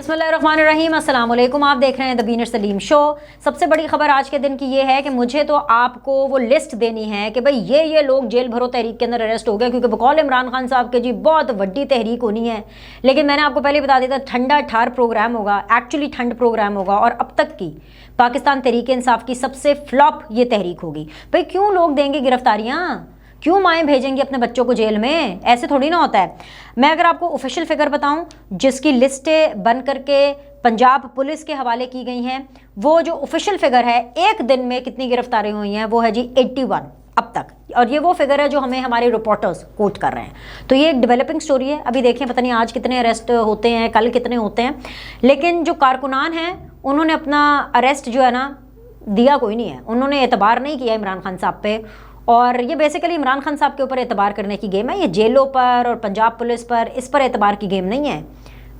बिस्मिल्लाहिर्रहमानिर्रहीम, अस्सलाम वालेकुम। आप देख रहे हैं द बीनर सलीम शो। सबसे बड़ी खबर आज के दिन की ये है कि मुझे तो आपको वो लिस्ट देनी है कि भाई ये लोग जेल भरो तहरीक के अंदर अरेस्ट हो गए, क्योंकि बकौल इमरान खान साहब के जी बहुत वड्डी तहरीक होनी है। लेकिन मैंने आपको पहले बता दिया था ठंडा ठार प्रोग्राम होगा, एक्चुअली ठंड प्रोग्राम होगा। और अब तक की पाकिस्तान तहरीक इंसाफ की सबसे फ्लॉप ये तहरीक होगी। भाई क्यों लोग देंगे गिरफ्तारियाँ, क्यों माएँ भेजेंगी अपने बच्चों को जेल में? ऐसे थोड़ी ना होता है। मैं अगर आपको ऑफिशियल फिगर बताऊं जिसकी लिस्टें बन करके पंजाब पुलिस के हवाले की गई हैं, वो जो ऑफिशियल फिगर है एक दिन में कितनी गिरफ्तारी हुई हैं वो है जी 81 अब तक। और ये वो फिगर है जो हमें हमारे रिपोर्टर्स कोट कर रहे हैं। तो ये एक डेवलपिंग स्टोरी है। अभी देखें पता नहीं आज कितने अरेस्ट होते हैं, कल कितने होते हैं। लेकिन जो कारकुनान हैं उन्होंने अपना अरेस्ट जो है ना दिया कोई नहीं है, उन्होंने एतबार नहीं किया इमरान खान साहब पे। और ये बेसिकली इमरान खान साहब के ऊपर एतबार करने की गेम है, ये जेलों पर और पंजाब पुलिस पर, इस पर एतबार की गेम नहीं है।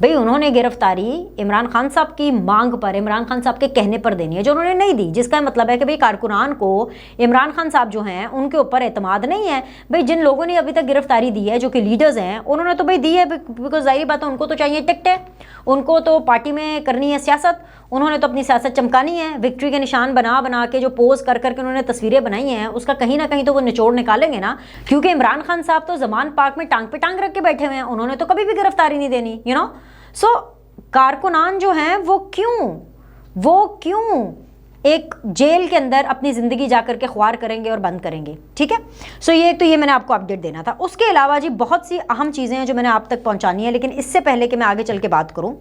भाई उन्होंने गिरफ्तारी इमरान खान साहब की मांग पर, इमरान खान साहब के कहने पर देनी है, जो उन्होंने नहीं दी। जिसका मतलब है कि भाई कारकुनान को इमरान खान साहब जो हैं उनके ऊपर एतमाद नहीं है। भाई जिन लोगों ने अभी तक गिरफ्तारी दी है, जो कि लीडर्स हैं, उन्होंने तो भाई दी है बिकॉज जाहिर बात है उनको तो चाहिए टिकटें, उनको तो पार्टी में करनी है सियासत, उन्होंने तो अपनी सियासत चमकानी है। विक्ट्री के निशान बना बना के जो पोज कर करके उन्होंने तस्वीरें बनाई हैं, उसका कहीं ना कहीं तो वो निचोड़ निकालेंगे ना। क्योंकि इमरान खान साहब तो जमान पार्क में टांग पे टांग रख के बैठे हुए हैं, उन्होंने तो कभी भी गिरफ्तारी नहीं देनी, यू नो। सो कारकुनान जो हैं वो क्यों एक जेल के अंदर अपनी ज़िंदगी जाकर के ख्वार करेंगे और बंद करेंगे, ठीक है। सो ये मैंने आपको अपडेट देना था। उसके अलावा जी बहुत सी अहम चीज़ें हैं जो मैंने आप तक पहुंचानी है। लेकिन इससे पहले कि मैं आगे चल के बात करूं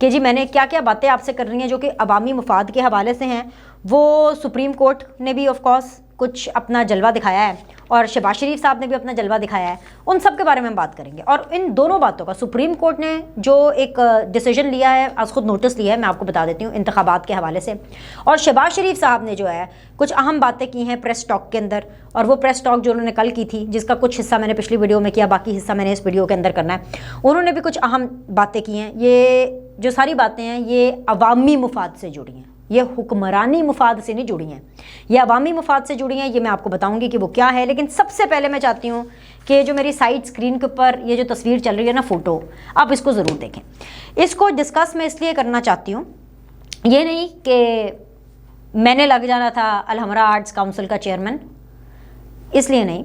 कि जी मैंने क्या क्या बातें आपसे करनी है जो कि अवामी मुफाद के हवाले से हैं, वो सुप्रीम कोर्ट ने भी ऑफ कोर्स कुछ अपना जलवा दिखाया है और शहबाज शरीफ साहब ने भी अपना जलवा दिखाया है। उन सब के बारे में हम बात करेंगे। और इन दोनों बातों का सुप्रीम कोर्ट ने जो एक डिसीजन लिया है, आज खुद नोटिस लिया है, मैं आपको बता देती हूँ इंतखाबात के हवाले से। और शहबाज शरीफ साहब ने जो है कुछ अहम बातें की हैं प्रेस टॉक के अंदर। और वो प्रेस टॉक जो उन्होंने कल की थी, जिसका कुछ हिस्सा मैंने पिछली वीडियो में किया, बाकी हिस्सा मैंने इस वीडियो के अंदर करना है, उन्होंने भी कुछ अहम बातें की हैं। ये जो सारी बातें हैं ये अवामी मुफाद से जुड़ी हैं, ये हुक्मरानी मुफाद से नहीं जुड़ी हैं, ये अवामी मुफाद से जुड़ी हैं। ये मैं आपको बताऊंगी कि वो क्या है। लेकिन सबसे पहले मैं चाहती हूँ कि जो मेरी साइड स्क्रीन के ऊपर ये जो तस्वीर चल रही है ना, फ़ोटो, आप इसको ज़रूर देखें। इसको डिस्कस मैं इसलिए करना चाहती हूँ, ये नहीं कि मैंने लग जाना था अलहमरा आर्ट्स काउंसिल का चेयरमैन, इसलिए नहीं,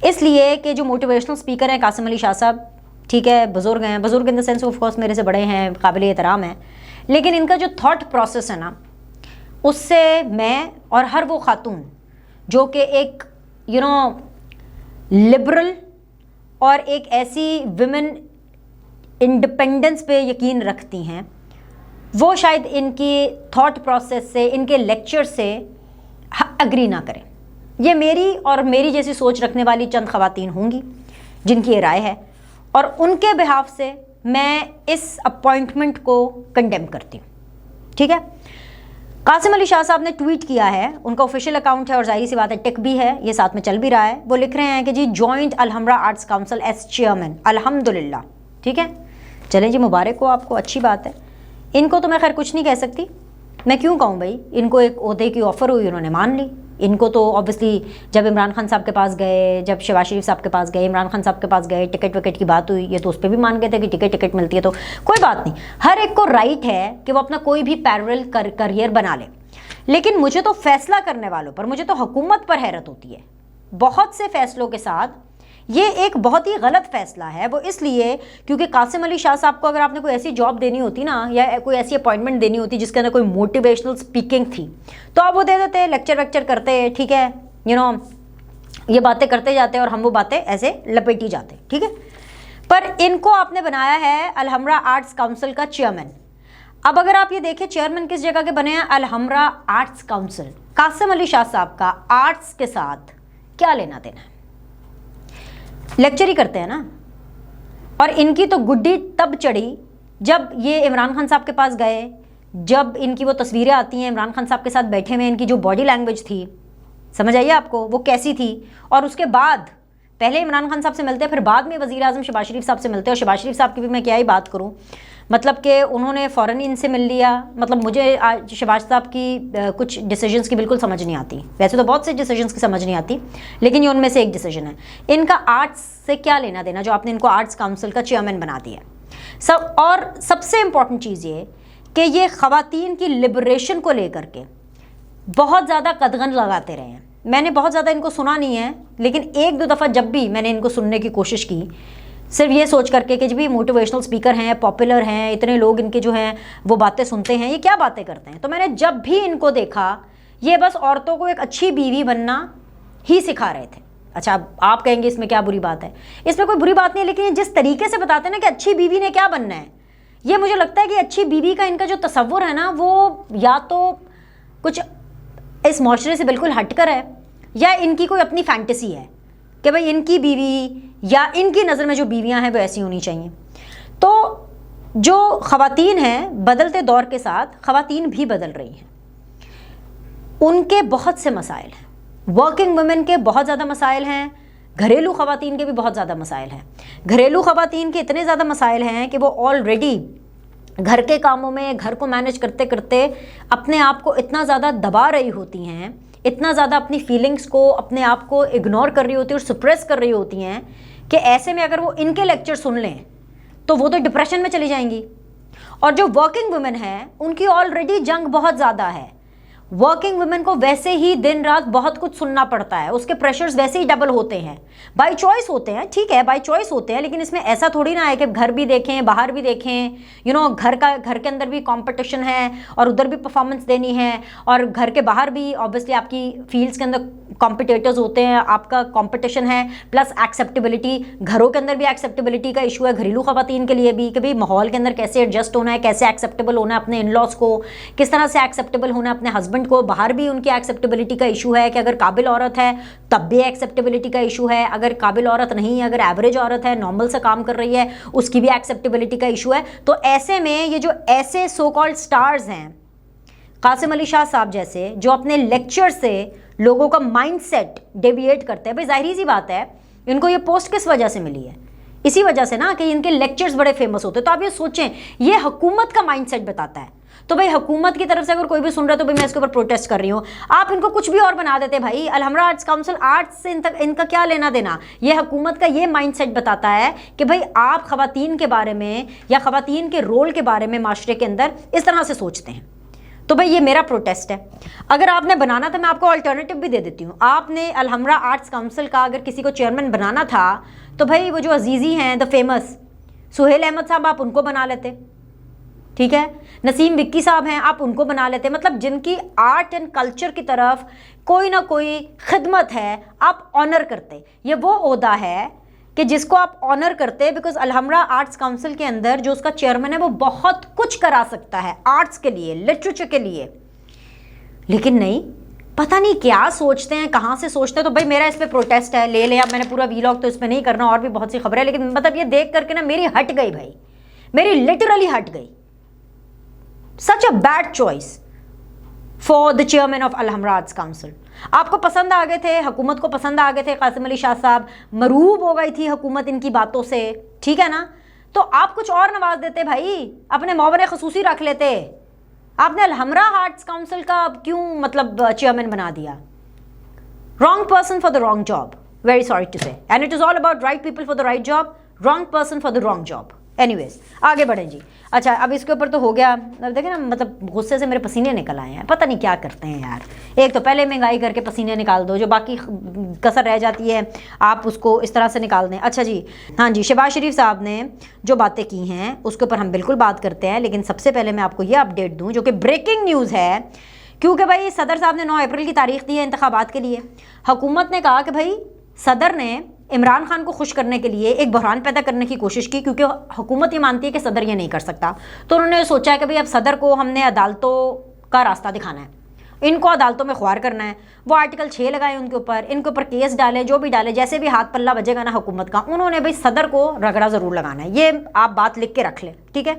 इसलिए कि जो मोटिवेशनल स्पीकर हैं कासिम अली शाह साहब, ठीक है, बुज़ुर्ग हैं, बुज़ुर्ग in the sense of course मेरे से बड़े हैं, काबिल एहतराम हैं। लेकिन इनका जो थॉट प्रोसेस है ना, उससे मैं और हर वो खातून जो कि एक लिबरल और एक ऐसी विमेन इंडिपेंडेंस पे यकीन रखती हैं, वो शायद इनकी थॉट प्रोसेस से, इनके लेक्चर से अग्री ना करें। ये मेरी और मेरी जैसी सोच रखने वाली चंद ख़वातीन होंगी जिनकी ये राय है, और उनके बिहाफ से मैं इस अपॉइंटमेंट को कंडेम करती हूँ, ठीक है। कासिम अली शाह साहब ने ट्वीट किया है, उनका ऑफिशियल अकाउंट है और जाहिर सी बात है टिक भी है, ये साथ में चल भी रहा है। वो लिख रहे हैं कि जी joint Alhamra arts council as chairman, अल्हम्दुलिल्लाह, ठीक है, चलें जी, मुबारक हो आपको, अच्छी बात है। इनको तो मैं खैर कुछ नहीं कह सकती, मैं क्यों कहूँ भाई, इनको एक ओहदे की ऑफ़र हुई, उन्होंने मान ली। इनको तो ऑब्वियसली जब इमरान खान साहब के पास गए, जब शहबाज शरीफ साहब के पास गए, इमरान खान साहब के पास गए, टिकट विकेट की बात हुई, ये तो उस पर भी मान गए थे कि टिकट मिलती है तो कोई बात नहीं, हर एक को राइट है कि वो अपना कोई भी पैरेलल करियर बना ले। लेकिन मुझे तो फैसला करने वालों पर, मुझे तो हुकूमत पर हैरत होती है। बहुत से फैसलों के साथ ये एक बहुत ही गलत फैसला है। वो इसलिए क्योंकि कासिम अली शाह साहब को अगर आपने कोई ऐसी जॉब देनी होती ना, या कोई ऐसी अपॉइंटमेंट देनी होती जिसके अंदर कोई मोटिवेशनल स्पीकिंग थी, तो आप वो दे देते, लेक्चर वेक्चर करते, ठीक है, ये बातें करते जाते और हम वो बातें ऐसे लपेटी जाते, ठीक है। पर इनको आपने बनाया है अलहमरा आर्ट्स काउंसिल का चेयरमैन। अब अगर आप ये देखें चेयरमैन किस जगह के बने हैं, अलहमरा आर्ट्स काउंसिल। कासिम अली शाह साहब का आर्ट्स के साथ क्या लेना देना है? लेक्चर ही करते हैं ना। और इनकी तो गुड्डी तब चढ़ी जब ये इमरान खान साहब के पास गए, जब इनकी वो तस्वीरें आती हैं इमरान खान साहब के साथ बैठे हुए, इनकी जो बॉडी लैंग्वेज थी, समझ आइए आपको वो कैसी थी। और उसके बाद पहले इमरान खान साहब से मिलते हैं, फिर बाद में वज़ीर आज़म शहबाज शरीफ साहब से मिलते हैं। और शहबाज शरीफ साहब की भी मैं क्या ही बात करूँ, मतलब कि उन्होंने फ़ौरन इनसे मिल लिया। मतलब मुझे आज शहबाज साहब की कुछ डिसीजंस की बिल्कुल समझ नहीं आती, वैसे तो बहुत से डिसीजंस की समझ नहीं आती, लेकिन ये उनमें से एक डिसीजन है। इनका आर्ट्स से क्या लेना देना जो आपने इनको आर्ट्स काउंसिल का चेयरमैन बना दिया। सब और सबसे इम्पॉर्टेंट चीज़ ये कि ये ख़वातीन की लिबरेशन को लेकर के बहुत ज़्यादा कदगन लगाते रहे हैं। मैंने बहुत ज़्यादा इनको सुना नहीं है, लेकिन एक दो दफ़ा जब भी मैंने इनको सुनने की कोशिश की, सिर्फ ये सोच करके कि जब भी मोटिवेशनल स्पीकर हैं, पॉपुलर हैं, इतने लोग इनके जो हैं वो बातें सुनते हैं, ये क्या बातें करते हैं, तो मैंने जब भी इनको देखा ये बस औरतों को एक अच्छी बीवी बनना ही सिखा रहे थे। अच्छा, अब आप कहेंगे इसमें क्या बुरी बात है? इसमें कोई बुरी बात नहीं है, लेकिन जिस तरीके से बताते हैं ना कि अच्छी बीवी ने क्या बनना है, ये मुझे लगता है कि अच्छी बीवी का इनका जो तसव्वुर है ना, वो या तो कुछ इस माशरे से बिल्कुल हटकर है, या इनकी कोई अपनी फैंटेसी है कि भाई इनकी बीवी या इनकी नज़र में जो बीवियां हैं वो ऐसी होनी चाहिए। तो जो ख़वातीन हैं, बदलते दौर के साथ ख़वातीन भी बदल रही हैं, उनके बहुत से मसाइल हैं, वर्किंग वुमेन के बहुत ज़्यादा मसाइल हैं, घरेलू ख़वातीन के भी बहुत ज़्यादा मसाइल हैं। घरेलू ख़वातीन के इतने ज़्यादा मसाइल हैं कि वो ऑलरेडी घर के कामों में, घर को मैनेज करते करते अपने आप को इतना ज़्यादा दबा रही होती हैं, इतना ज़्यादा अपनी फीलिंग्स को, अपने आप को इग्नोर कर रही होती है और सुप्रेस कर रही होती हैं कि ऐसे में अगर वो इनके लेक्चर सुन लें तो वो तो डिप्रेशन में चली जाएंगी। और जो वर्किंग वुमेन है उनकी ऑलरेडी जंग बहुत ज़्यादा है। वर्किंग वुमेन को वैसे ही दिन रात बहुत कुछ सुनना पड़ता है, उसके प्रेशर्स वैसे ही डबल होते हैं, बाय चॉइस होते हैं, ठीक है बाय चॉइस होते हैं, लेकिन इसमें ऐसा थोड़ी ना है कि घर भी देखें बाहर भी देखें, घर के अंदर भी कंपटीशन है और उधर भी परफॉर्मेंस देनी है, और घर के बाहर भी ऑब्वियसली आपकी फील्ड्स के अंदर कॉम्पिटिटर्स होते हैं, आपका कॉम्पिटिशन है, प्लस एक्सेप्टेबिलिटी, घरों के अंदर भी एक्सेप्टेबिलिटी का इशू है, घरेलू ख़वातीन के लिए भी कि भाई माहौल के अंदर कैसे एडजस्ट होना है, कैसे एक्सेप्टेबल होना है अपने इन लॉज को, किस तरह से एक्सेप्टेबल होना है अपने हस्बैंड को। बाहर भी उनकी एक्सेप्टेबिलिटी का इशू है कि अगर काबिल औरत है तब भी एक्सेप्टेबिलिटी का इशू है, अगर काबिल औरत नहीं है, अगर एवरेज औरत है, नॉर्मल से काम कर रही है, उसकी भी एक्सेप्टेबिलिटी का इशू है। तो ऐसे में ये जो ऐसे सो कॉल्ड स्टार्स हैं, कासिम अली शाह साहब जैसे, जो अपने लेक्चर से लोगों का माइंडसेट डेविएट करते हैं, भाई जाहिर सी बात है इनको ये पोस्ट किस वजह से मिली है? इसी वजह से ना कि इनके लेक्चर्स बड़े फेमस होते हैं। तो आप ये सोचें, ये हुकूमत का माइंडसेट बताता है। तो भाई हुकूमत की तरफ से अगर कोई भी सुन रहा है तो भाई मैं इसके ऊपर प्रोटेस्ट कर रही हूँ। आप इनको कुछ भी और बना देते भाई, अलहमरा आर्ट्स काउंसिल, आर्ट्स से इनका क्या लेना देना? ये हुकूमत का ये माइंडसेट बताता है कि भाई आप ख़वातीन के बारे में या ख़वातीन के रोल के बारे में माशरे के अंदर इस तरह से सोचते हैं। तो भाई ये मेरा प्रोटेस्ट है। अगर आपने बनाना था, मैं आपको अल्टरनेटिव भी दे देती हूँ, आपने अलहमरा आर्ट्स काउंसिल का अगर किसी को चेयरमैन बनाना था तो भाई वो जो अजीज़ी हैं, द फेमस सुहेल अहमद साहब, आप उनको बना लेते, ठीक है, नसीम विक्की साहब हैं, आप उनको बना लेते। मतलब जिनकी आर्ट एंड कल्चर की तरफ कोई ना कोई खिदमत है, आप ऑनर करते। ये वो ओहदा है कि जिसको आप ऑनर करते, बिकॉज अलहमरा आर्ट्स काउंसिल के अंदर जो उसका चेयरमैन है वो बहुत कुछ करा सकता है आर्ट्स के लिए, लिटरेचर के लिए। लेकिन नहीं, पता नहीं क्या सोचते हैं, कहाँ से सोचते हैं। तो भाई मेरा इस पर प्रोटेस्ट है, ले लें। अब मैंने पूरा वीलॉग तो इस पर नहीं करना, और भी बहुत सी खबरें, लेकिन मतलब ये देख करके ना मेरी हट गई भाई, मेरी लिटरली हट गई। Such a bad choice for the chairman of Alhamra arts council. आपको पसंद आ गए थे, हुकूमत को पसंद आ गए थे कासिम अली शाह साहब, मरूब हो गई थी हुकूमत इनकी बातों से, ठीक है ना, तो आप कुछ और नवाज देते भाई, अपने मोहब्बत खसूसी रख लेते। आपने अलहमरा आर्ट्स काउंसिल का क्यों मतलब चेयरमैन बना दिया? Wrong person for the wrong job, very sorry to say, and it is all about right people for the right job, wrong person for the wrong job. Anyways आगे बढ़ें जी। अच्छा, अब इसके ऊपर तो हो गया। अब देखें ना, मतलब गुस्से से मेरे पसीने निकल आए हैं, पता नहीं क्या करते हैं यार। एक तो पहले महंगाई करके पसीने निकाल दो, जो बाकी कसर रह जाती है आप उसको इस तरह से निकाल दें। अच्छा जी, हाँ जी, शहबाज शरीफ साहब ने जो बातें की हैं उसके ऊपर हम बिल्कुल बात करते हैं, लेकिन सबसे पहले मैं आपको ये अपडेट दूँ जो कि ब्रेकिंग न्यूज़ है, क्योंकि भाई सदर साहब ने 9 अप्रैल की तारीख दी है इंतखाबात के लिए। हुकूमत ने कहा कि भाई सदर ने इमरान खान को खुश करने के लिए एक बहरान पैदा करने की कोशिश की, क्योंकि हुकूमत ये मानती है कि सदर ये नहीं कर सकता। तो उन्होंने सोचा है कि भाई अब सदर को हमने अदालतों का रास्ता दिखाना है, इनको अदालतों में ख्वार करना है। वो आर्टिकल 6 लगाए उनके ऊपर, इनके ऊपर केस डाले, जो भी डाले, जैसे भी हाथ पल्ला बजेगा ना हुकूमत का, उन्होंने भाई सदर को रगड़ा ज़रूर लगाना है। ये आप बात लिख के रख लें, ठीक है।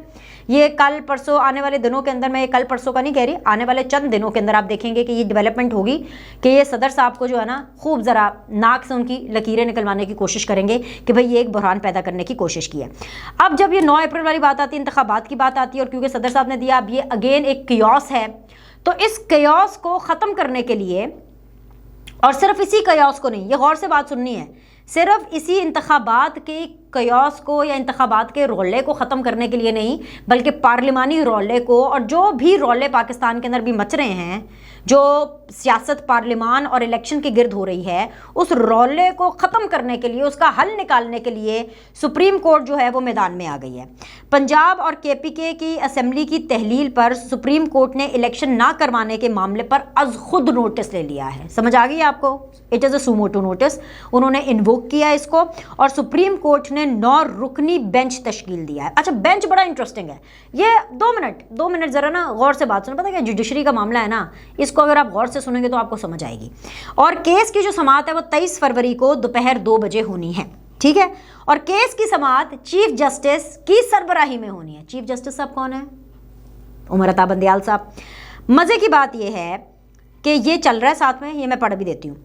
ये कल परसों आने वाले दिनों के अंदर, मैं ये कल परसों का नहीं कह रही, आने वाले चंद दिनों के अंदर आप देखेंगे कि ये डेवलपमेंट होगी कि ये सदर साहब को जो है ना खूब ज़रा नाक से उनकी लकीरें निकलवाने की कोशिश करेंगे कि भाई ये एक बहरान पैदा करने की कोशिश की है। अब जब ये 9 अप्रैल वाली बात आती है, इंतखाबात की बात आती है, और क्योंकि सदर साहब ने दिया, अब ये अगेन एक कियोस है, तो इस कयास को ख़त्म करने के लिए, और सिर्फ इसी कयास को नहीं, ये गौर से बात सुननी है, सिर्फ इसी इंतखाबात के कयास को या इंतखाबात के रौले को ख़त्म करने के लिए नहीं, बल्कि पार्लिमानी रौले को, और जो भी रौले पाकिस्तान के अंदर भी मच रहे हैं, जो सियासत पार्लिमान और इलेक्शन के गिर्द हो रही है, उस रौले को ख़त्म करने के लिए, उसका हल निकालने के लिए सुप्रीम कोर्ट जो है वो मैदान में आ गई है। पंजाब और केपीके की असेंबली की तहलील पर सुप्रीम कोर्ट ने इलेक्शन ना करवाने के मामले पर अज खुद नोटिस ले लिया है। समझ आ गई आपको? It is a suo motu notice. उन्होंने इन्वोक किया इसको और सुप्रीम कोर्ट ने 9 रुकनी बेंच तश्कील दिया है। अच्छा, बेंच बड़ा इंटरेस्टिंग है ये। 2 मिनट ज़रा ना गौर से बात सुनो। पता है जुडिशरी का मामला है ना, इसको अगर आप गौर से सुनेंगे तो आपको समझ आएगी। और केस की जो समाअत है वो 23 फरवरी को दोपहर 2 बजे होनी है, ठीक है। और केस की समाअत चीफ जस्टिस की सरबराही में होनी है। चीफ जस्टिस साहब कौन है? उमर अता बंदयाल साहब। मज़े की बात यह है कि ये चल रहा है साथ में, ये मैं पढ़ भी देती हूँ।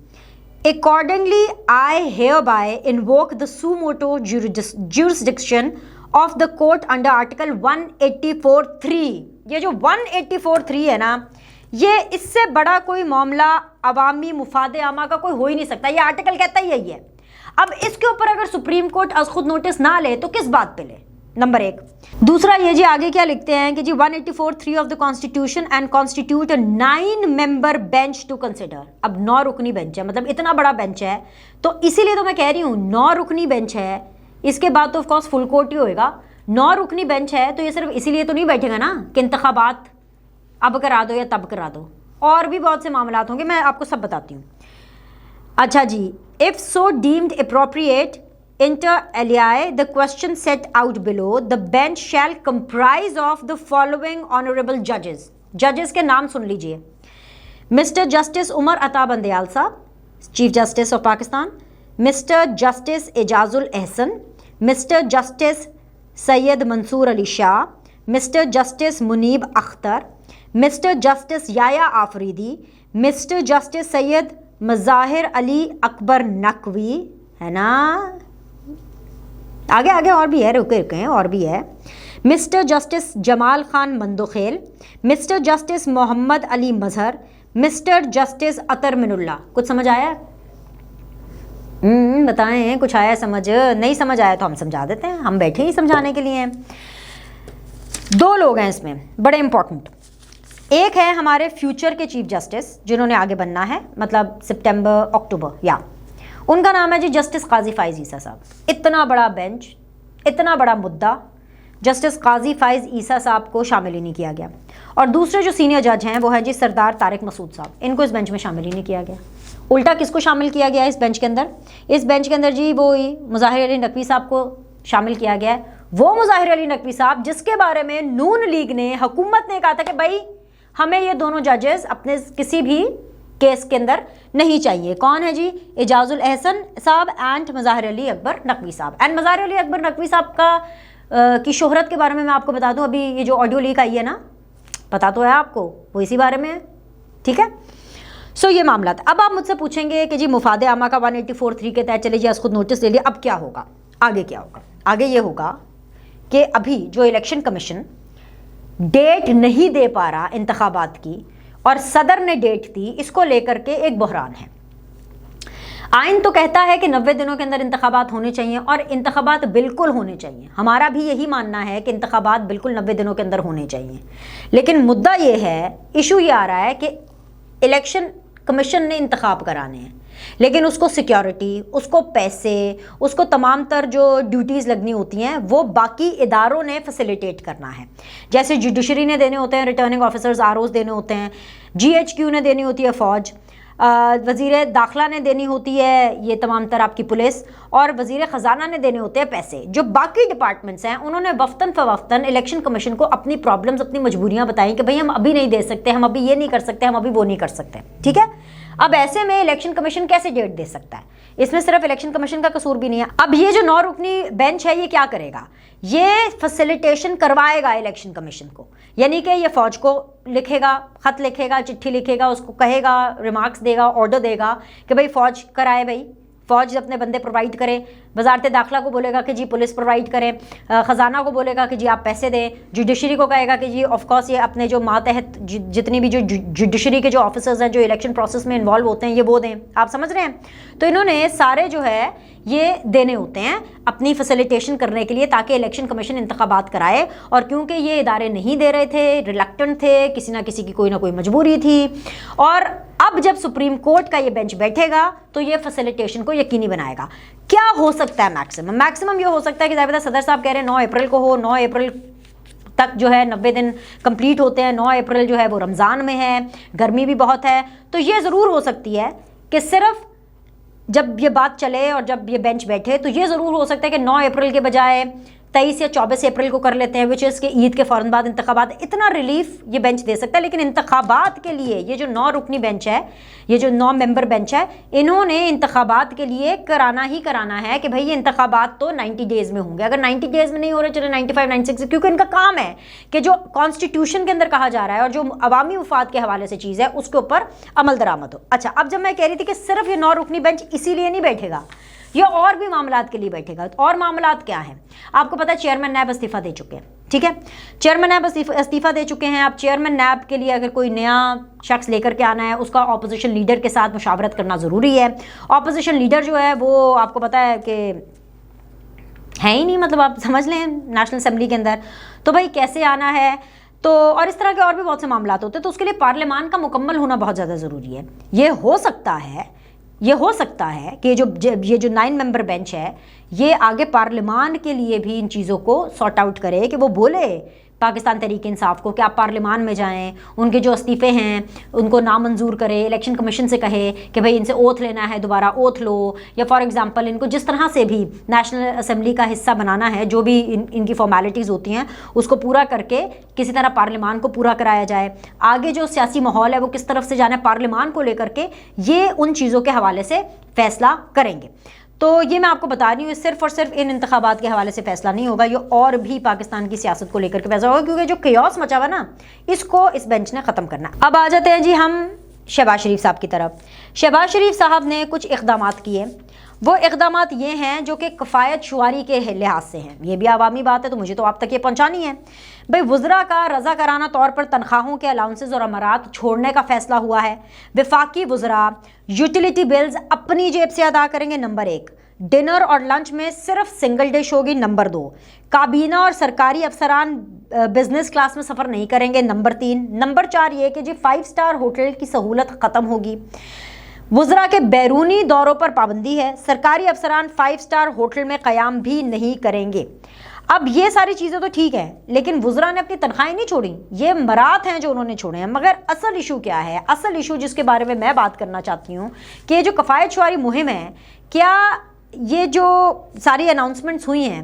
Accordingly, I hereby invoke the suo motu jurisdiction of the court under Article 184(3). ये जो 184(3) है ना, ये इससे बड़ा कोई मामला अवामी मुफादे आमा का कोई हो ही नहीं सकता। ये आर्टिकल कहता ही यही है। अब इसके ऊपर अगर सुप्रीम कोर्ट आज खुद नोटिस ना ले तो किस बात पे ले? नंबर 1। दूसरा ये जी आगे क्या लिखते हैं कि जी 184(3) of the constitution and constitute a 9 member bench to consider. अब 9 रुकनी बेंच है, मतलब इतना बड़ा बेंच है, तो इसीलिए तो मैं कह रही हूँ 9 रुकनी बेंच है। इसके बाद तो ऑफ कोर्स फुल कोर्ट ही होएगा। 9 रुकनी बेंच है तो ये सिर्फ इसीलिए तो नहीं बैठेगा ना कि इंतखाबात अब करा दो या तब करा दो, और भी बहुत से मामलात होंगे, मैं आपको सब बताती हूँ। अच्छा जी, if so deemed appropriate inter alia the question set out below, the bench shall comprise of the following honorable judges. जजेस के नाम सुन लीजिए। मिस्टर जस्टिस उमर अता बंदयाल साहब, chief justice of Pakistan. Mister justice Ijazul Ahsan, mister justice Syed Mansoor Ali Shah, mister justice Munib Akhtar, mister justice Yahya Afridi, mister justice Syed Mazahir Ali Akbar Naqvi, है ना, आगे आगे और भी है, रुके रुके और भी है। Mister justice Jamal Khan Mandokhail, mister justice Mohammad Ali Mazhar, mister justice Athar Minallah. कुछ समझ आया? बताएं, कुछ आया समझ? नहीं समझ आया तो हम समझा देते हैं, हम बैठे ही समझाने के लिए हैं। 2 लोग हैं इसमें बड़े इंपॉर्टेंट। एक है हमारे फ्यूचर के चीफ जस्टिस जिन्होंने आगे बनना है, मतलब सितंबर अक्टूबर, या उनका नाम है जी जस्टिस काजी फाइज ईसा साहब। इतना बड़ा बेंच, इतना बड़ा मुद्दा, जस्टिस काजी फाइज ईसा साहब को शामिल ही नहीं किया गया। और दूसरे जो सीनियर जज हैं वो है जी सरदार तारिक मसूद साहब, इनको इस बेंच में शामिल ही नहीं किया गया। उल्टा किसको शामिल किया गया है इस बेंच के अंदर? इस बेंच के अंदर जी वो मुज़ाहिर अली नकवी साहब को शामिल किया गया है। वो मुज़ाहिर अली नकवी साहब जिसके बारे में नून लीग ने, हुकूमत ने कहा था कि भाई हमें ये दोनों जजेस अपने किसी भी केस के अंदर नहीं चाहिए। कौन है जी? एजाजुल एहसन साहब एंड मज़ाहिर अली अकबर नकवी साहब। एंड मज़ाहिर अली अकबर नकवी साहब का की शोहरत के बारे में मैं आपको बता दूं, अभी ये जो ऑडियो लीक आई है ना, पता तो है आपको, वो इसी बारे में है, ठीक है। सो ये मामला था। अब आप मुझसे पूछेंगे कि जी मुफादे आमा का 184(3) के तहत चले जी आज खुद नोटिस ले लिया, अब क्या होगा? आगे क्या होगा? आगे ये होगा कि अभी जो इलेक्शन कमीशन डेट नहीं दे पा रहा इंतखाबात की, और सदर ने डेट दी, इसको लेकर के एक बहरान है। आइन तो कहता है कि 90 दिनों के अंदर इंतखाबात होने चाहिए, और इंतखाबात बिल्कुल होने चाहिए। हमारा भी यही मानना है कि इंतखाबात बिल्कुल 90 दिनों के अंदर होने चाहिए। लेकिन मुद्दा ये है, इशू ये आ रहा है कि इलेक्शन कमीशन ने इंतखाब कराने हैं, लेकिन उसको सिक्योरिटी, उसको पैसे, उसको तमाम तर जो ड्यूटीज़ लगनी होती हैं वो बाकी इदारों ने फैसिलिटेट करना है। जैसे जुडिशरी ने देने होते हैं रिटर्निंग ऑफिसर्स, आरओज देने होते हैं, जीएचक्यू ने देनी होती है फ़ौज, वज़ीर दाखिला ने देनी होती है ये तमाम तर आपकी पुलिस, और वज़ीर ख़जाना ने देने होते हैं पैसे। जो बाकी डिपार्टमेंट्स हैं उन्होंने वफ्तन फ़वफ्तन इलेक्शन कमीशन को अपनी प्रॉब्लम्स, अपनी मजबूरियाँ बताई कि भाई हम अभी नहीं दे सकते, हम अभी ये नहीं कर सकते, हम अभी वो नहीं कर सकते, ठीक है। अब ऐसे में इलेक्शन कमीशन कैसे डेट दे सकता है? इसमें सिर्फ इलेक्शन कमीशन का कसूर भी नहीं है। अब ये जो 9 रुकनी बेंच है ये क्या करेगा? ये फैसिलिटेशन करवाएगा इलेक्शन कमीशन को, यानी कि ये फ़ौज को लिखेगा, ख़त लिखेगा, चिट्ठी लिखेगा, उसको कहेगा, रिमार्क्स देगा, ऑर्डर देगा कि भाई फ़ौज कराए, भाई फ़ौज अपने बंदे प्रोवाइड करे। वजारत दाखिला को बोलेगा कि जी पुलिस प्रोवाइड करे, ख़जाना को बोलेगा कि जी आप पैसे दें, जुडिशरी को कहेगा कि जी ऑफ कोर्स ये अपने जो मातहत जितनी भी जो जुडिशरी के जो ऑफिसर्स हैं जो इलेक्शन प्रोसेस में इन्वॉल्व होते हैं ये वो दें। आप समझ रहे हैं? तो इन्होंने सारे जो है ये देने होते हैं अपनी फैसिलिटेशन करने के लिए, ताकि इलेक्शन कमीशन इंतखाबात कराए। और क्योंकि ये इदारे नहीं दे रहे थे, रिलक्टेंट थे, किसी ना किसी की कोई ना कोई मजबूरी थी, और अब जब सुप्रीम कोर्ट का ये बेंच बैठेगा तो ये फैसिलिटेशन को यकीनी बनाएगा। क्या हो सकता है मैक्सिमम ये हो सकता है कि ज़ाहिर सदर साहब कह रहे हैं 9 अप्रैल को हो, 9 अप्रैल तक जो है 90 दिन कंप्लीट होते हैं, 9 अप्रैल जो है वो रमज़ान में है, गर्मी भी बहुत है, तो ये ज़रूर हो सकती है कि सिर्फ जब ये बात चले और जब ये बेंच बैठे तो ये ज़रूर हो सकता है कि 9 अप्रैल के बजाय 23 या 24 अप्रैल को कर लेते हैं, विच इज़ के ईद के फ़ौरन बाद इंतखाबात। इतना रिलीफ ये बेंच दे सकता है। लेकिन इंतखाबात के लिए ये जो 9 रुकनी बेंच है, ये जो 9 मेंबर बेंच है, इन्होंने इंतखाबात के लिए कराना ही कराना है कि भाई ये इंतखाबात तो 90 डेज़ में होंगे। अगर 90 डेज़ में नहीं हो रहे, चलो 95, 96, क्योंकि इनका काम है कि जो कॉन्स्टिट्यूशन के अंदर कहा जा रहा है और जो अवामी मुफाद के हवाले से चीज़ है उसके ऊपर अमल दरामद हो। अच्छा, अब जब मैं कह रही थी कि सिर्फ ये 9 रुकनी बेंच इसीलिए नहीं बैठेगा, ये और भी मामलात के लिए बैठेगा। और मामलात क्या हैं? आपको पता है चेयरमैन नैब इस्तीफा दे चुके हैं, ठीक है, चेयरमैन नैब इस्तीफा दे चुके हैं। अब चेयरमैन नैब के लिए अगर कोई नया शख्स लेकर के आना है, उसका ऑपोजिशन लीडर के साथ मुशावरत करना ज़रूरी है। ऑपोजिशन लीडर जो है वो आपको पता है कि है ही नहीं, मतलब आप समझ लें नेशनल असेंबली के अंदर, तो भाई कैसे आना है? तो और इस तरह के और भी बहुत से मामलात होते हैं, तो उसके लिए पार्लियामान का मुकम्मल होना बहुत ज़्यादा ज़रूरी है। ये हो सकता है कि ये जो 9 मेंबर बेंच है ये आगे पार्लियामान के लिए भी इन चीज़ों को सॉर्ट आउट करे, कि वो बोले पाकिस्तान तहरीक इंसाफ को कि आप पार्लियामान में जाएं, उनके जो इस्तीफ़े हैं उनको नामंजूर करे, इलेक्शन कमीशन से कहे कि भाई इनसे ओथ लेना है, दोबारा ओथ लो, या फॉर एग्जांपल इनको जिस तरह से भी नेशनल असेंबली का हिस्सा बनाना है, जो भी इनकी फॉर्मेलिटीज़ होती हैं उसको पूरा करके किसी तरह पार्लियामान को पूरा कराया जाए। आगे जो सियासी माहौल है वो किस तरफ से जाना है पार्लियामान को लेकर के, ये उन चीज़ों के हवाले से फ़ैसला करेंगे। तो ये मैं आपको बता रही हूँ, सिर्फ और सिर्फ इन इंतखाबात के हवाले से फैसला नहीं होगा, ये और भी पाकिस्तान की सियासत को लेकर के फैसला होगा, क्योंकि जो केओस मचा हुआ ना इसको इस बेंच ने ख़त्म करना। अब आ जाते हैं जी हम शहबाज शरीफ साहब की तरफ। शहबाज शरीफ साहब ने कुछ इक़दामात किए। वो इक़दामात ये हैं जो कि कफ़ायत शुआरी के लिहाज से हैं, ये भी आवामी बात है तो मुझे तो आप तक ये पहुँचानी है। भाई वज़रा का रज़ा कराना तौर पर तनख्वाहों के अलाउंसेस और अमरात छोड़ने का फ़ैसला हुआ है। वफाकी वज़रा यूटिलिटी बिल्स अपनी जेब से अदा करेंगे, नंबर 1। डिनर और लंच में सिर्फ सिंगल डिश होगी, नंबर 2। काबीना और सरकारी अफसरान बिजनेस क्लास में सफ़र नहीं करेंगे, नंबर 3। नंबर 4 ये कि जी 5 स्टार होटल की सहूलत ख़त्म होगी। वज़रा के बैरूनी दौरों पर पाबंदी है। सरकारी अफसरान 5 स्टार होटल में क़याम भी नहीं करेंगे। अब ये सारी चीज़ें तो ठीक है, लेकिन वज़रा ने अपनी तनख्वाहें नहीं छोड़ी, ये मरात हैं जो उन्होंने छोड़े हैं। मगर असल इशू क्या है? असल इशू जिसके बारे में मैं बात करना चाहती हूँ कि ये जो कफ़ायत शुआरी मुहिम है, क्या ये जो सारी अनाउंसमेंट्स हुई हैं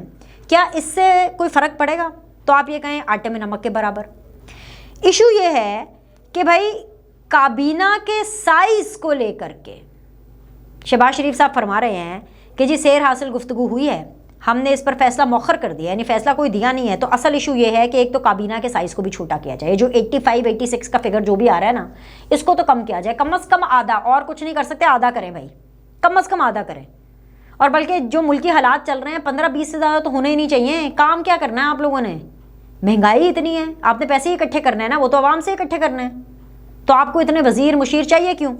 क्या इससे कोई फ़र्क पड़ेगा? तो आप ये कहें आटे में नमक के बराबर। इशू ये है कि भाई काबीना के साइज़ को लेकर के शहबाज शरीफ साहब फरमा रहे हैं कि जी सैर हासिल गुफ्तगू हुई है, हमने इस पर फैसला मौखर कर दिया, यानी फैसला कोई दिया नहीं है। तो असल इशू ये है कि एक तो काबीना के साइज़ को भी छोटा किया जाए, जो 85, 86 का फिगर जो भी आ रहा है ना, इसको तो कम किया जाए, कम अज़ कम आधा। और कुछ नहीं कर सकते, आधा करें भाई, कम अज़ कम आधा करें। और बल्कि जो मुल्की हालात चल रहे हैं 15-20 से ज़्यादा तो होने ही नहीं चाहिए। काम क्या करना है आप लोगों ने? महंगाई इतनी है, आपने पैसे ही इकट्ठे करने हैं ना, वो तो आवाम से इकट्ठे करने हैं, तो आपको इतने वज़ीर मुशीर चाहिए क्यों?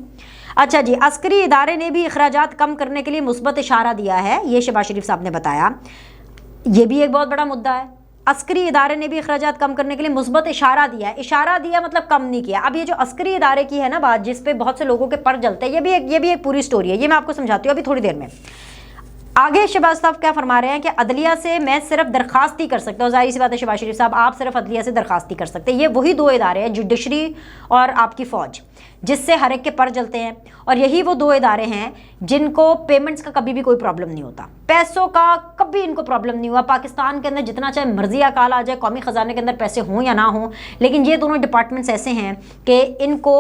अच्छा जी, अस्करी इदारे ने भी अखराजात कम करने के लिए मुस्बत इशारा दिया है, ये शहबाज शरीफ साहब ने बताया। ये भी एक बहुत बड़ा मुद्दा है। अस्करी इदारे ने भी अखराजात कम करने के लिए मुस्बत इशारा दिया है। इशारा दिया मतलब कम नहीं किया। अब ये जो अस्करी इदारे की है ना बात, जिस पे बहुत से लोगों के पर जलते हैं, ये भी एक पूरी स्टोरी है, ये मैं आपको समझाती हूँ अभी थोड़ी देर में। आगे शहबाज साहब क्या फरमा रहे हैं कि अदलिया से मैं सिर्फ दरखास्त ही कर सकता हूँ। जाहिर सी बात है शहबाज शरीफ साहब, आप सिर्फ अदलिया से दरखास्त ही कर सकते हैं। ये वही 2 इदारे हैं, जुडिशरी और आपकी फ़ौज, जिससे हर एक के पर जलते हैं। और यही वो 2 इदारे हैं जिनको पेमेंट्स का कभी भी कोई प्रॉब्लम नहीं होता, पैसों का कभी इनको प्रॉब्लम नहीं हुआ। पाकिस्तान के अंदर जितना चाहे मर्जी अकाल आ जाए, कौमी ख़जाने के अंदर पैसे हों या ना हों, लेकिन ये दोनों डिपार्टमेंट्स ऐसे हैं कि इनको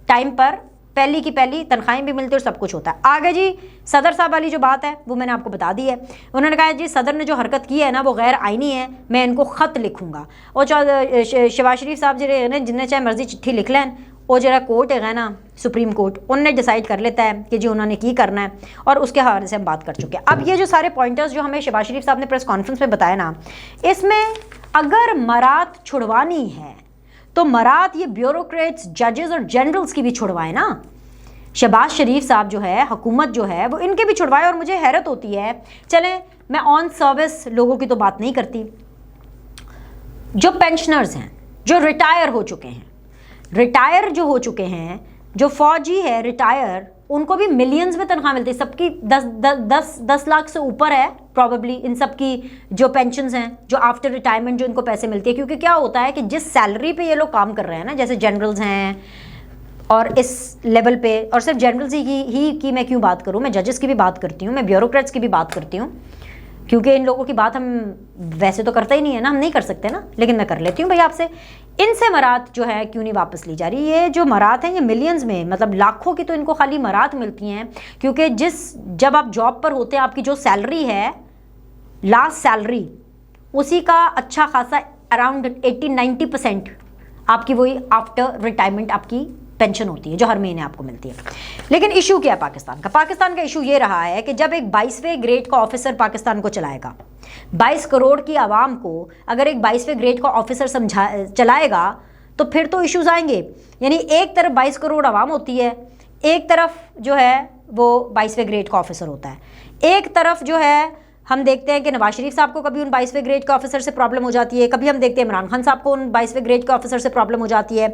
टाइम पर पहली की पहली तनख्वाहें भी मिलती और सब कुछ होता है। आगे जी सदर साहब वाली जो बात है वो मैंने आपको बता दी है। उन्होंने कहा जी सदर ने जो हरकत की है ना वो गैर आइनी है, मैं इनको ख़त लिखूंगा। और शहबाज शरीफ साहब जो जिन्हें चाहे मर्जी चिट्ठी लिख लें, वो जरा कोर्ट है ना सुप्रीम कोर्ट, उनने डिसाइड कर लेता है कि जी उन्होंने की करना है, और उसके हवाले से हम बात कर चुके हैं। अब ये जो सारे पॉइंटर्स जो हमें शहबाज शरीफ साहब ने प्रेस कॉन्फ्रेंस में बताया ना, इसमें अगर मरात छुड़वानी है तो मरात ये ब्यूरोक्रेट्स, जजेस और जनरल्स की भी छुड़वाए ना। शहबाज शरीफ साहब जो है, हुकूमत जो है, वो इनके भी छुड़वाए। और मुझे हैरत होती है, चलें मैं ऑन सर्विस लोगों की तो बात नहीं करती, जो पेंशनर्स हैं, जो रिटायर हो चुके हैं, रिटायर जो हो चुके हैं, जो फौजी है रिटायर, उनको भी मिलियंस में तनख्वाह मिलती है, सबकी 10 लाख से ऊपर है प्रॉबेबली इन सब की जो पेंशन्स हैं, जो आफ्टर रिटायरमेंट जो इनको पैसे मिलती है। क्योंकि क्या होता है कि जिस सैलरी पे ये लोग काम कर रहे हैं ना, जैसे जनरल्स हैं और इस लेवल पे, और सिर्फ जनरल्स ही की मैं क्यों बात करूँ, मैं जजेस की भी बात करती हूँ, मैं ब्यूरोक्रेट्स की भी बात करती हूँ, क्योंकि इन लोगों की बात हम वैसे तो करते ही नहीं है ना, हम नहीं कर सकते ना, लेकिन मैं कर लेती हूँ भाई आपसे। इनसे मरात जो है क्यों नहीं वापस ली जा रही? ये जो मरात हैं ये मिलियंस में, मतलब लाखों की तो इनको खाली मरात मिलती हैं। क्योंकि जब आप जॉब पर होते हैं, आपकी जो सैलरी है, लास्ट सैलरी, उसी का अच्छा खासा अराउंड 80-90% आपकी वही आफ्टर रिटायरमेंट आपकी पेंशन होती है, जो हर महीने आपको मिलती है। लेकिन इशू क्या है पाकिस्तान का? पाकिस्तान का इशू ये रहा है कि जब एक 22वें ग्रेड का ऑफिसर पाकिस्तान को चलाएगा, 22 करोड़ की आवाम को अगर एक 22वें ग्रेड का ऑफिसर चलाएगा, तो फिर तो इश्यूज आएंगे। यानी एक तरफ 22 करोड़ आवाम होती है, एक तरफ जो है वो 22वें ग्रेड का ऑफिसर होता है, एक तरफ जो है हम देखते हैं कि नवाज शरीफ साहब को कभी उन 22वें ग्रेड के ऑफिसर से प्रॉब्लम हो जाती है, कभी हम देखते हैं इमरान खान साहब को उन 22वें ग्रेड के ऑफिसर से प्रॉब्लम हो जाती है।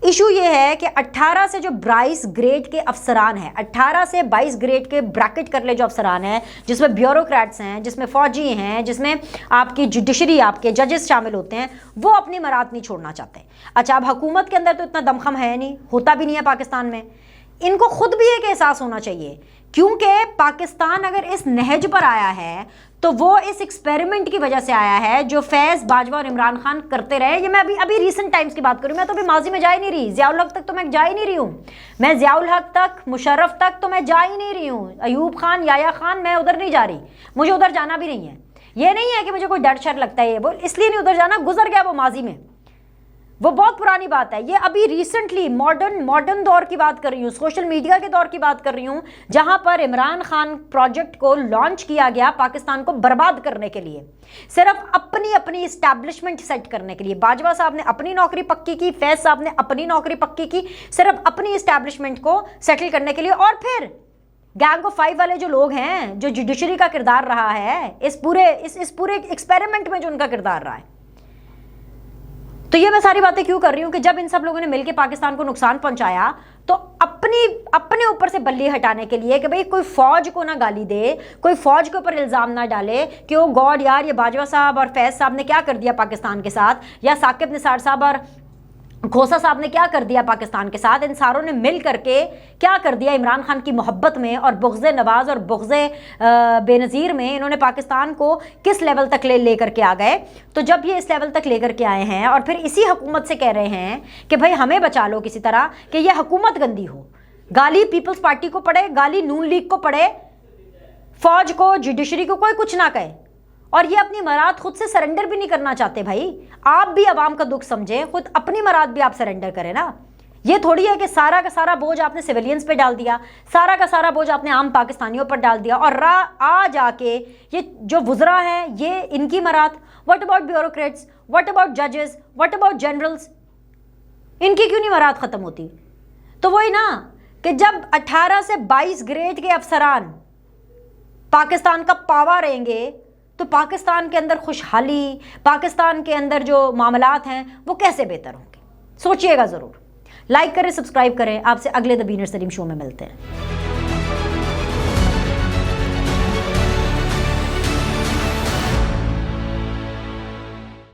इशू ये है कि 18 से जो 22 ग्रेड के अफसरान हैं, 18 से 22 ग्रेड के ब्रैकेट कर ले जो अफसरान हैं, जिसमें ब्यूरोक्रेट्स हैं, जिसमें फौजी हैं, जिसमें आपकी जुडिशरी, आपके जजेस शामिल होते हैं, वो अपनी मरात नहीं छोड़ना चाहते। अच्छा, अब हुकूमत के अंदर तो इतना दमखम है नहीं, होता भी नहीं है पाकिस्तान में। इनको खुद भी एक एहसास होना चाहिए, क्योंकि पाकिस्तान अगर इस नहज पर आया है तो वो इस एक्सपेरिमेंट की वजह से आया है जो फैज़, बाजवा और इमरान खान करते रहे। ये मैं अभी रीसेंट टाइम्स की बात करूँ, मैं तो अभी माजी में जा ही नहीं रही, ज़ियाउल हक तक तो मैं जा ही नहीं रही हूँ, मैं ज़ियाउल हक तक, मुशर्रफ तक तो मैं जा ही नहीं रही हूँ, अयूब खान, याया खान, मैं उधर नहीं जा रही, मुझे उधर जाना भी नहीं है। ये नहीं है कि मुझे कोई डर शर लगता है, ये वो इसलिए नहीं उधर जाना, गुजर गया वो माजी में, वो बहुत पुरानी बात है। ये अभी रिसेंटली मॉडर्न दौर की बात कर रही हूँ, सोशल मीडिया के दौर की बात कर रही हूँ, जहां पर इमरान खान प्रोजेक्ट को लॉन्च किया गया पाकिस्तान को बर्बाद करने के लिए, सिर्फ अपनी इस्टेब्लिशमेंट सेट करने के लिए। बाजवा साहब ने अपनी नौकरी पक्की की, फैज साहब ने अपनी नौकरी पक्की की, सिर्फ अपनी इस्टेब्लिशमेंट को सेटल करने के लिए। और फिर गैंग ऑफ 5 वाले जो लोग हैं, जो जुडिशरी का किरदार रहा है इस पूरे एक्सपेरिमेंट में, जो उनका किरदार रहा है। तो ये मैं सारी बातें क्यों कर रही हूँ कि जब इन सब लोगों ने मिलकर पाकिस्तान को नुकसान पहुंचाया, तो अपने ऊपर से बल्ली हटाने के लिए कि भाई कोई फौज को ना गाली दे, कोई फौज के ऊपर इल्ज़ाम ना डाले कि ओ गॉड यार ये बाजवा साहब और फैज साहब ने क्या कर दिया पाकिस्तान के साथ, या साकिब निसार साहब और खोसा साहब ने क्या कर दिया पाकिस्तान के साथ। इन सारों ने मिल करके क्या कर दिया इमरान खान की मोहब्बत में और बुग़्ज़े नवाज़ और बुग़्ज़े बेनज़ीर में, इन्होंने पाकिस्तान को किस लेवल तक ले करके आ गए। तो जब ये इस लेवल तक ले करके आए हैं और फिर इसी हुकूमत से कह रहे हैं कि भाई हमें बचा लो किसी तरह, कि ये हुकूमत गंदी हो, गाली पीपल्स पार्टी को पड़े, गाली नून लीग को पड़े, फौज को, जुडिशरी को कोई कुछ ना कहे, और ये अपनी मरात खुद से सरेंडर भी नहीं करना चाहते। भाई आप भी आवाम का दुख समझें, खुद अपनी मरात भी आप सरेंडर करें ना। ये थोड़ी है कि सारा का सारा बोझ आपने सिविलियंस पे डाल दिया, सारा का सारा बोझ आपने आम पाकिस्तानियों पर डाल दिया, और आ जाके ये जो वुज़रा हैं ये इनकी मरात। What about bureaucrats, what about जजेस, व्हाट अबाउट जनरल्स, इनकी क्यों नहीं मरात ख़त्म होती? तो वही ना कि जब 18 से 22 ग्रेड के अफसरान पाकिस्तान का पावा रहेंगे, तो पाकिस्तान के अंदर खुशहाली, पाकिस्तान के अंदर जो मामलात हैं वो कैसे बेहतर होंगे? सोचिएगा ज़रूर। लाइक करें, सब्सक्राइब करें। आपसे अगले द बीनर सलीम शो में मिलते हैं।